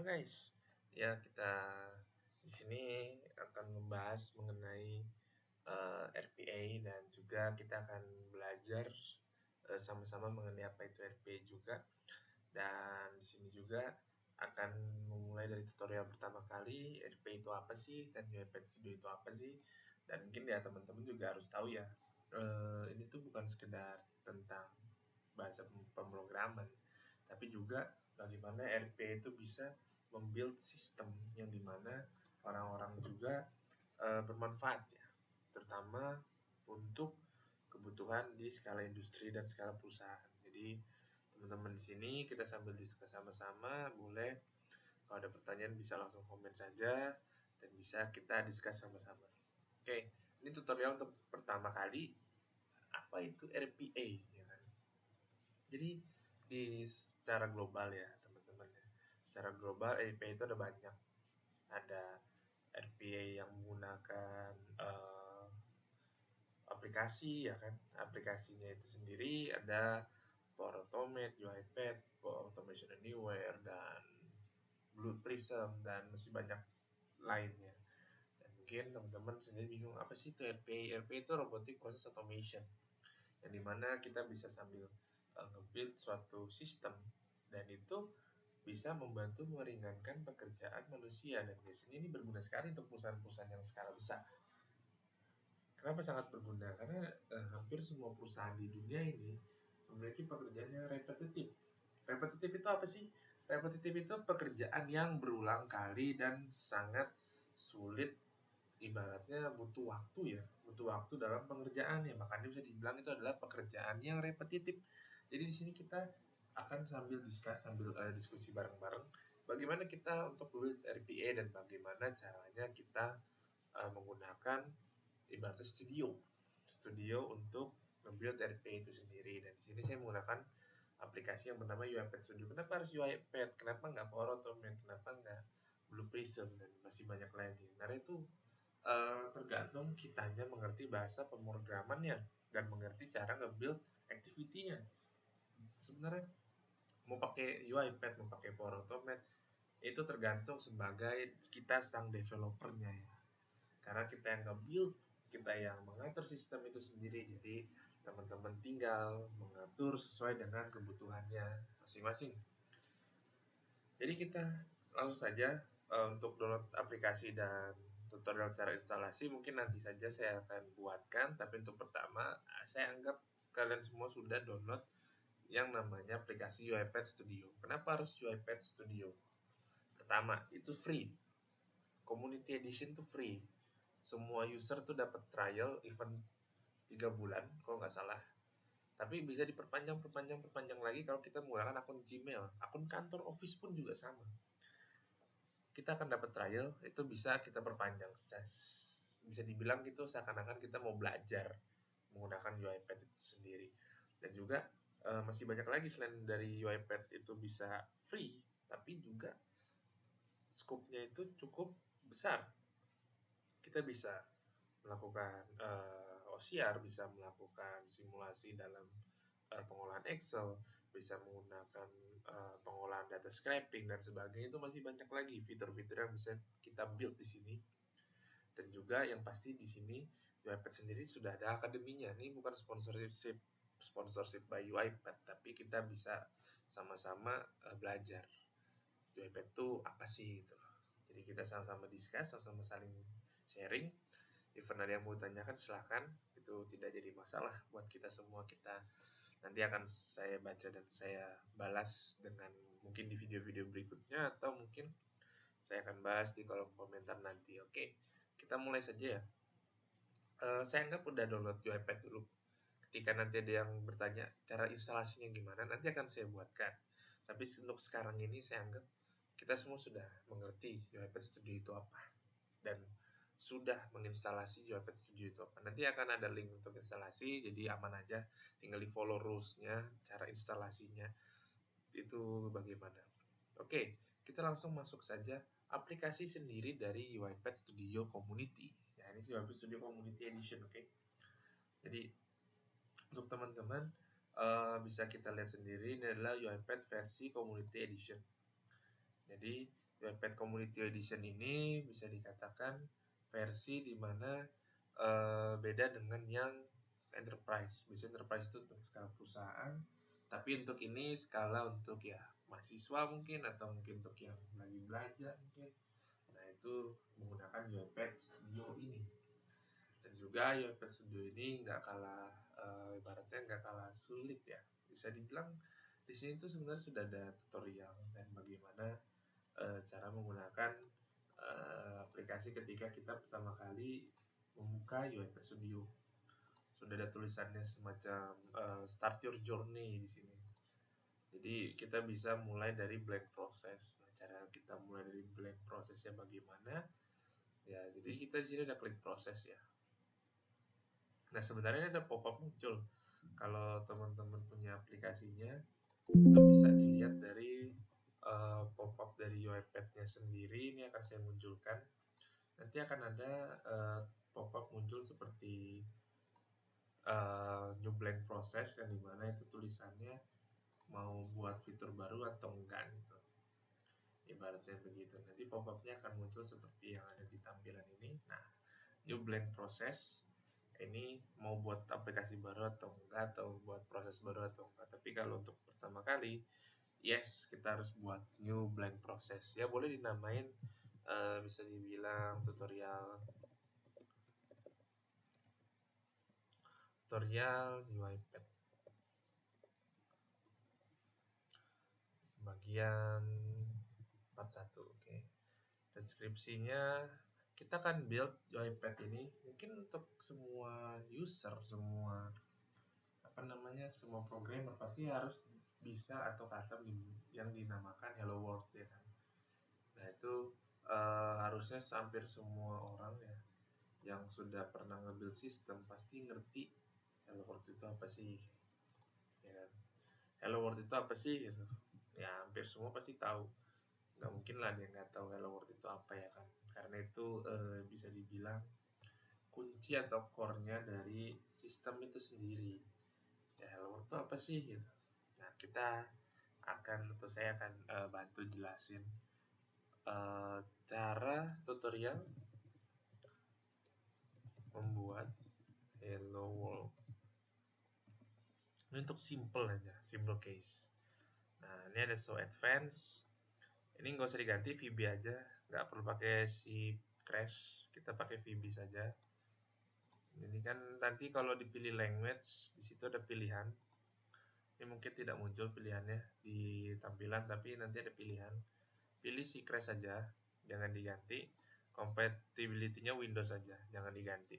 Halo guys, ya kita di sini akan membahas mengenai RPA dan juga kita akan belajar sama-sama mengenai apa itu RPA juga. Dan di sini juga akan memulai dari tutorial pertama kali RPA itu apa sih dan UiPath Studio itu apa sih. Dan mungkin ya teman-teman juga harus tahu ya, ini tuh bukan sekedar tentang bahasa pemrograman, tapi juga bagaimana RPA itu bisa membuild sistem yang dimana orang-orang juga bermanfaat ya, terutama untuk kebutuhan di skala industri dan skala perusahaan. Jadi teman-teman di sini kita sambil diskus sama-sama, boleh kalau ada pertanyaan bisa langsung komen saja dan bisa kita diskus sama-sama. Oke, ini tutorial untuk pertama kali apa itu RPA ya kan. Jadi secara global ya teman-teman ya. Secara global RPA itu ada banyak. Ada RPA yang menggunakan aplikasi ya kan. Aplikasinya itu sendiri ada Power Automate, UiPath, Power Automation Anywhere, dan Blue Prism, dan masih banyak lainnya. Dan mungkin teman-teman sendiri bingung apa sih itu RPA? RPA itu Robotic Process Automation, yang dimana kita bisa sambil nge-build suatu sistem dan itu bisa membantu meringankan pekerjaan manusia, dan biasanya ini berguna sekali untuk perusahaan-perusahaan yang skala besar. Kenapa sangat berguna? Karena hampir semua perusahaan di dunia ini memiliki pekerjaan yang repetitif. Repetitif itu apa sih? Repetitif itu pekerjaan yang berulang kali dan sangat sulit, ibaratnya butuh waktu ya, butuh waktu dalam pengerjaannya. Makanya bisa dibilang itu adalah pekerjaan yang repetitif. Jadi di sini kita akan sambil diskusi bareng-bareng bagaimana kita untuk build RPA dan bagaimana caranya kita menggunakan ibaratnya studio untuk membuild RPA itu sendiri. Dan di sini saya menggunakan aplikasi yang bernama UiPath Studio. Kenapa harus UiPath? Kenapa nggak Power Automate? Kenapa nggak Blue Prism dan masih banyak lagi? Karena itu tergantung kitanya mengerti bahasa pemrogramannya dan mengerti cara nge-build activity-nya. Sebenarnya mau pakai UiPath, mau pakai Power Automate, itu tergantung sebagai kita sang developernya ya. Karena kita yang nge-build, kita yang mengatur sistem itu sendiri. Jadi teman-teman tinggal mengatur sesuai dengan kebutuhannya masing-masing. Jadi kita langsung saja untuk download aplikasi dan tutorial cara instalasi mungkin nanti saja saya akan buatkan. Tapi untuk pertama, saya anggap kalian semua sudah download yang namanya aplikasi UiPath Studio. Kenapa harus UiPath Studio? Pertama, itu free. Community Edition itu free. Semua user tuh dapat trial event 3 bulan kalau nggak salah. Tapi bisa perpanjang lagi kalau kita menggunakan akun Gmail. Akun kantor Office pun juga sama. Kita akan dapat trial, itu bisa kita perpanjang. Bisa dibilang gitu seakan-akan kita mau belajar menggunakan UiPath itu sendiri. Dan juga masih banyak lagi selain dari UiPath itu bisa free, tapi juga scope-nya itu cukup besar. Kita bisa melakukan OCR, bisa melakukan simulasi dalam pengolahan Excel, bisa menggunakan pengolahan data scraping dan sebagainya. Itu masih banyak lagi fitur-fitur yang bisa kita build di sini. Dan juga yang pasti di sini UiPath sendiri sudah ada akademinya. Ini bukan sponsorship by UiPath, tapi kita bisa sama-sama belajar UiPath itu apa sih gitu. Jadi kita sama-sama discuss, sama-sama saling sharing. Even ada yang mau tanyakan silahkan, itu tidak jadi masalah buat kita semua. Kita nanti akan saya baca dan saya balas dengan mungkin di video-video berikutnya, atau mungkin saya akan bahas di kolom komentar nanti. Oke, kita mulai saja ya. Saya anggap udah download UiPath dulu. Ketika nanti ada yang bertanya cara instalasinya gimana, nanti akan saya buatkan. Tapi untuk sekarang ini saya anggap kita semua sudah mengerti UiPath Studio itu apa dan sudah menginstalasi UiPath Studio itu apa. Nanti akan ada link untuk instalasi, jadi aman aja. Tinggal di follow rules-nya, cara instalasinya itu bagaimana. Oke, kita langsung masuk saja aplikasi sendiri dari UiPath Studio Community. Ya, ini UiPath Studio Community Edition, oke. Jadi untuk teman-teman bisa kita lihat sendiri, ini adalah UiPath versi Community Edition. Jadi UiPath Community Edition ini bisa dikatakan versi dimana beda dengan yang enterprise. Biasanya enterprise itu untuk skala perusahaan, tapi untuk ini skala untuk ya mahasiswa mungkin, atau mungkin untuk yang lagi belajar mungkin. Nah, itu menggunakan UiPath Studio ini. Dan juga UiPath Studio ini nggak kalah ibaratnya nggak kalah sulit ya. Bisa dibilang di sini tuh sebenarnya sudah ada tutorial dan bagaimana cara menggunakan aplikasi ketika kita pertama kali membuka UiPath Studio. Sudah ada tulisannya semacam start your journey di sini. Jadi kita bisa mulai dari blank process. Nah, cara kita mulai dari blank prosesnya bagaimana? Ya, jadi kita di sini ada klik proses ya. Nah, sebenarnya ada pop-up muncul. Kalau teman-teman punya aplikasinya, itu bisa dilihat dari pop-up dari UiPath-nya sendiri. Ini akan saya munculkan. Nanti akan ada pop-up muncul seperti new blank process, yang dimana itu tulisannya mau buat fitur baru atau enggak gitu. Ibaratnya begitu. Nanti pop-up-nya akan muncul seperti yang ada di tampilan ini. Nah, new blank process ini mau buat aplikasi baru atau enggak, atau buat proses baru atau enggak. Tapi kalau untuk pertama kali, yes, kita harus buat new blank process. Ya boleh dinamain bisa dibilang tutorial UiPath bagian 41. Oke. Deskripsinya, kita akan build UiPath ini mungkin untuk semua user, semua semua programmer pasti harus bisa atau kata yang dinamakan Hello World ya kan. Nah, itu harusnya hampir semua orang ya yang sudah pernah nge-build sistem pasti ngerti Hello World itu apa sih, ya kan. Hello World itu apa sih gitu. Ya hampir semua pasti tahu. Nggak mungkin lah dia nggak tahu Hello World itu apa ya kan. Karena itu bisa dibilang kunci atau core-nya dari sistem itu sendiri. Ya, Hello World itu apa sih gitu. Nah, saya akan bantu jelasin cara tutorial membuat Hello World. Ini untuk simple aja, simple case. Nah, ini ada show advance. Ini nggak usah diganti, VB aja, nggak perlu pakai si crash, kita pakai VB saja. Ini kan nanti kalau dipilih language, di situ ada pilihan. Ini mungkin tidak muncul pilihannya di tampilan, tapi nanti ada pilihan. Pilih si crash saja, jangan diganti. Compatibility-nya Windows saja, jangan diganti.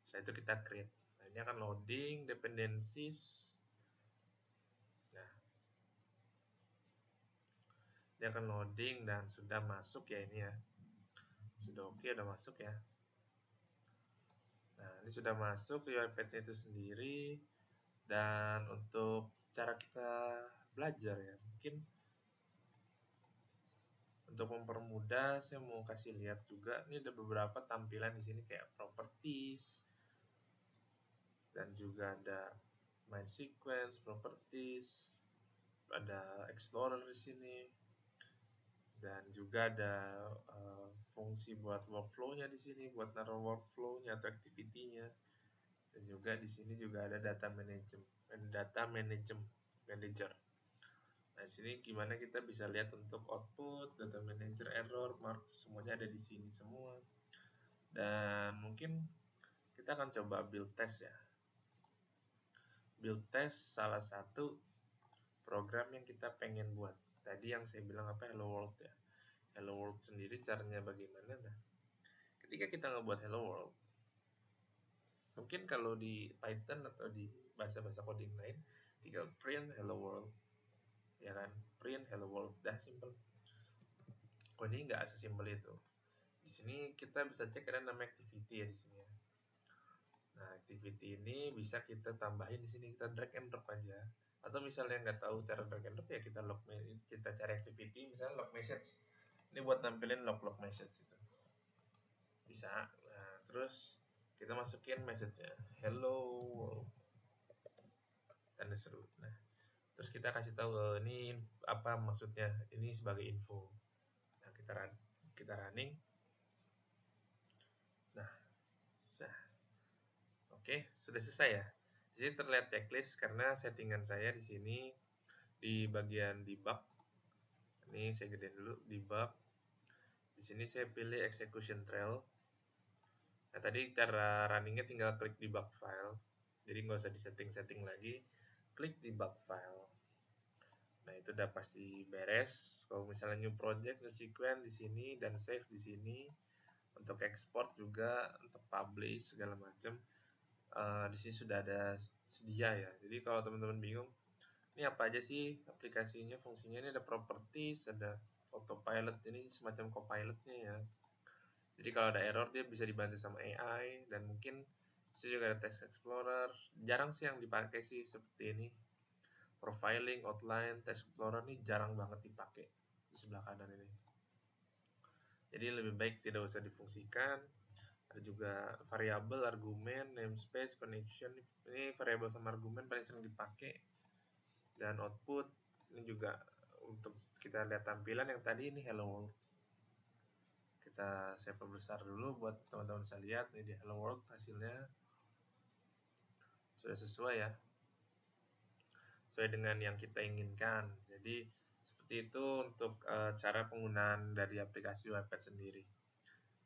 Setelah itu kita create. Nah, ini akan loading dependencies. Nah, ini akan loading dan sudah masuk ya ini ya. Sudah oke, udah masuk ya. Nah, ini sudah masuk ke UiPath itu sendiri. Dan untuk cara kita belajar ya, mungkin untuk mempermudah saya mau kasih lihat juga. Ini ada beberapa tampilan di sini kayak properties, dan juga ada main sequence, properties, ada explorer di sini, dan juga ada fungsi buat workflow-nya di sini, buat naruh workflow-nya atau activity-nya. Dan juga di sini juga ada data manager. Nah, di sini gimana kita bisa lihat untuk output, data manager, error, marks, semuanya ada di sini semua. Dan mungkin kita akan coba build test ya. Build test salah satu program yang kita pengen buat. Tadi yang saya bilang apa, Hello World ya. Hello World sendiri caranya bagaimana? Nah, ketika kita ngebuat Hello World, mungkin kalau di Python atau di bahasa-bahasa coding lain, tinggal print Hello World, ya kan? Print Hello World, dah simple. Oh, ini nggak sesimpel itu. Di sini kita bisa cek ada nama activity ya di sini ya. Nah, activity ini bisa kita tambahin di sini, kita drag and drop aja. Atau misalnya nggak tahu cara drag and drop ya kita cari activity, misalnya log message. Ini buat nampilin log message itu. Bisa. Nah, terus kita masukin message-nya hello world, tanda seru. Nah, terus kita kasih tahu ini apa maksudnya, ini sebagai info. Nah, kita running. Nah, oke, sudah selesai ya. Di sini terlihat checklist karena settingan saya di sini di bagian debug. Ini saya gedein dulu debug. Di sini saya pilih execution trail. Nah, tadi cara runningnya tinggal klik debug file. Jadi nggak usah disetting-setting lagi. Klik debug file. Nah, itu udah pasti beres. Kalau misalnya new project, new sequence di sini dan save di sini. Untuk export juga, untuk publish segala macam. Di sini sudah ada sedia ya. Jadi kalau teman-teman bingung, ini apa aja sih aplikasinya, fungsinya, ini ada properties, ada autopilot, ini semacam copilotnya ya. Jadi kalau ada error dia bisa dibantu sama AI, dan mungkin bisa juga ada text explorer. Jarang sih yang dipakai sih seperti ini. Profiling, outline, text explorer ini jarang banget dipakai di sebelah kanan ini. Jadi lebih baik tidak usah difungsikan. Ada juga variabel, argumen, namespace, connection. Ini variabel sama argumen paling sering dipakai. Dan output ini juga untuk kita lihat tampilan yang tadi ini hello world. Saya perbesar dulu buat teman-teman bisa lihat. Ini di hello world hasilnya sudah sesuai ya, sesuai dengan yang kita inginkan. Jadi seperti itu untuk cara penggunaan dari aplikasi UiPath sendiri.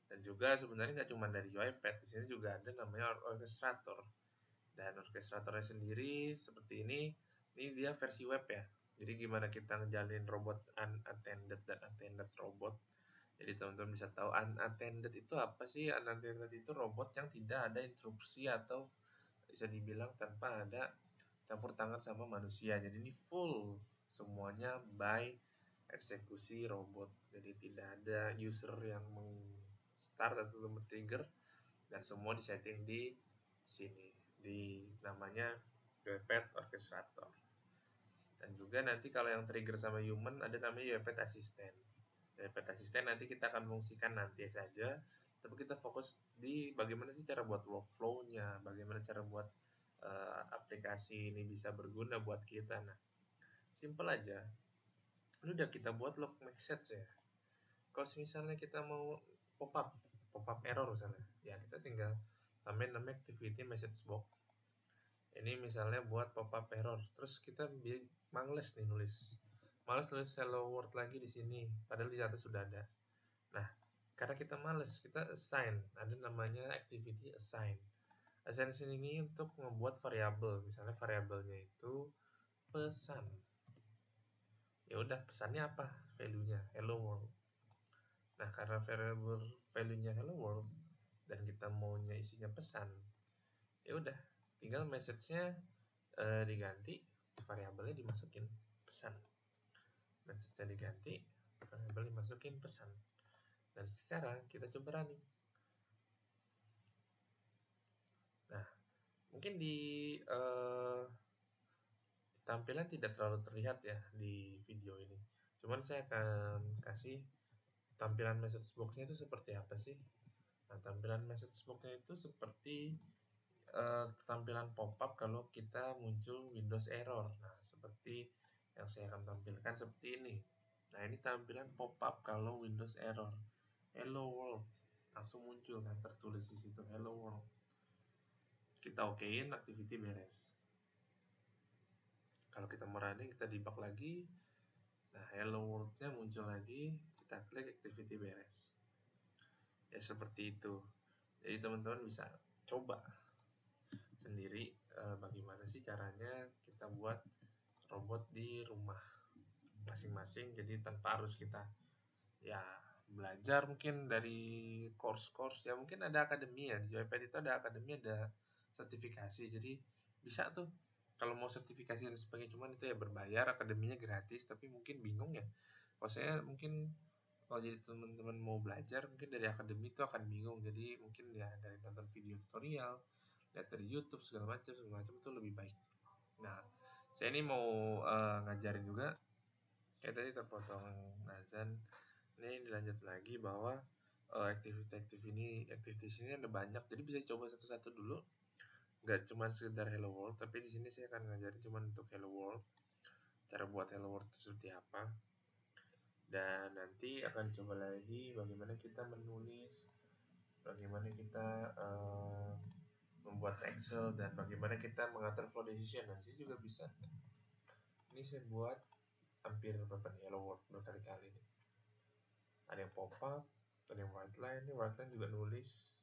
Dan juga sebenarnya nggak cuma dari UiPath, di sini juga ada namanya orchestrator. Dan orchestratornya sendiri seperti ini dia versi web ya. Jadi gimana kita ngejalin robot unattended dan attended robot. Jadi teman-teman bisa tahu unattended itu apa sih. Unattended itu robot yang tidak ada interupsi atau bisa dibilang tanpa ada campur tangan sama manusia. Jadi ini full semuanya by eksekusi robot. Jadi tidak ada user yang start atau trigger, dan semua disetting di sini di namanya UiPath Orchestrator. Dan juga nanti kalau yang trigger sama human ada namanya UiPath Assistant. UiPath Assistant nanti kita akan fungsikan nanti saja, tapi kita fokus di bagaimana sih cara buat workflow-nya, bagaimana cara buat aplikasi ini bisa berguna buat kita. Nah, simple aja. Ini udah kita buat log message ya. Kalau misalnya kita mau pop up error misalnya, ya kita tinggal tambahin namanya activity message box. Ini misalnya buat pop up error, terus kita males nih males tulis hello world lagi di sini, padahal di atas sudah ada. Nah, karena kita males, kita assign, ada namanya activity assign. Assign ini untuk membuat variabel, misalnya variabelnya itu pesan. Ya udah, pesannya apa? Value-nya hello world. Nah, karena variable value-nya hello world dan kita maunya isinya pesan, ya udah tinggal message-nya diganti, variabelnya dimasukin pesan. Message-nya diganti, variabel dimasukin pesan. Dan sekarang kita coba running. Nah, mungkin di tampilan tidak terlalu terlihat ya di video ini. Cuman saya akan kasih tampilan message box-nya itu seperti apa sih. Nah, tampilan message box-nya itu seperti tampilan pop-up kalau kita muncul Windows error. Nah, seperti yang saya akan tampilkan seperti ini. Nah, ini tampilan pop-up kalau Windows error. Hello world. Langsung muncul kan, tertulis di situ hello world. Kita okein, activity beres. Kalau kita mau running, kita debug lagi. Nah, hello world-nya muncul lagi, kita klik activity beres. Ya seperti itu. Jadi teman-teman bisa coba sendiri bagaimana sih caranya kita buat robot di rumah masing-masing. Jadi tanpa harus kita ya belajar mungkin dari course ya, mungkin ada akademi ya, di UiPath itu ada akademi, ada sertifikasi. Jadi bisa tuh kalau mau sertifikasi dan sebagainya, cuman itu ya berbayar, akademinya gratis. Tapi mungkin bingung ya, kalau saya mungkin kalau jadi teman-teman mau belajar mungkin dari akademi itu akan bingung. Jadi mungkin ya dari nonton video tutorial, lihat dari YouTube segala macam itu lebih baik. Nah, saya ini mau ngajarin juga, kayak tadi terpotong azan. Ini dilanjut lagi bahwa activities ini ada banyak, jadi bisa coba satu-satu dulu. Nggak cuma sekedar hello world, tapi di sini saya akan ngajarin cuma untuk hello world, cara buat hello world itu seperti apa. Dan nanti akan coba lagi bagaimana kita menulis, bagaimana kita membuat Excel, dan bagaimana kita mengatur flow decision. Nanti juga bisa. Ini saya buat hampir berapa nih, Hello World berkali-kali nih. Ada yang pop up, ada yang white line. Ini white line juga nulis.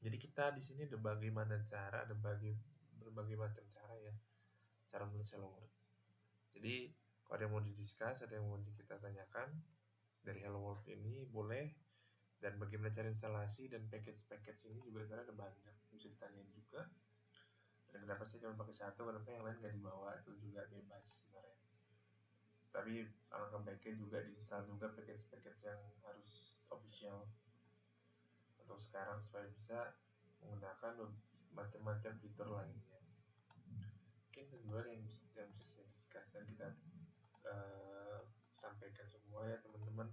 Jadi kita di sini ada berbagai macam cara ya, cara menulis Hello World. Jadi kalau ada yang mau didiskus, ada yang mau kita tanyakan dari Hello World ini boleh. Dan bagaimana cara instalasi dan package ini juga sebenarnya ada banyak, bisa ditanyain juga. Dan kenapa saya cuma pakai satu, kenapa yang lain nggak dibawa, itu juga bebas sebenarnya. Tapi alangkah baiknya juga diinstal juga package yang harus official untuk sekarang, supaya bisa menggunakan macam-macam fitur lainnya. Mungkin itu dua yang bisa saya discuss dan kita sampaikan semua ya teman-teman.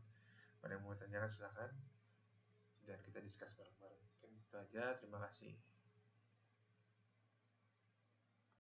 Pada yang mau tanyakan silahkan, dan kita discuss bareng-bareng. Mungkin itu aja, terima kasih.